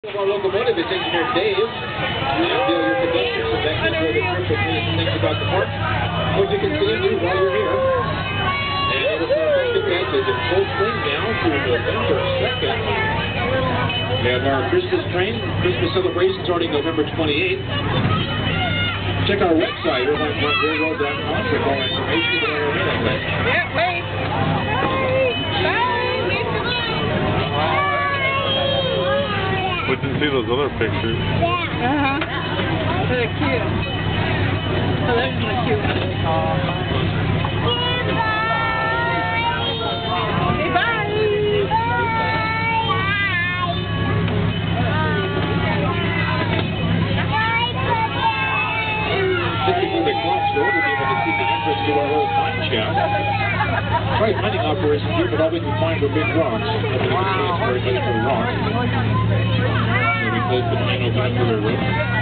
Our locomotive is Engineer Dave. And your conductor, so that can go the trip with me and things about the park. What you can see and do while you're here. And it was effective edge is in full swing now through November 2nd. We have our Christmas train, Christmas celebration starting November 28th. Check our website, irvineparkrailroad.com for more information about our mailing list. Yeah, wait. We didn't see those other pictures. Uh-huh. They're cute. Oh, those are the cute ones. Say bye. Sitting on the clock store, we'll be able to see the entrance to our old mine shaft. Right, mining operations here, but all we can find were big rocks. Nobody can see us very much for rocks. So we closed the mine, open up to the roof.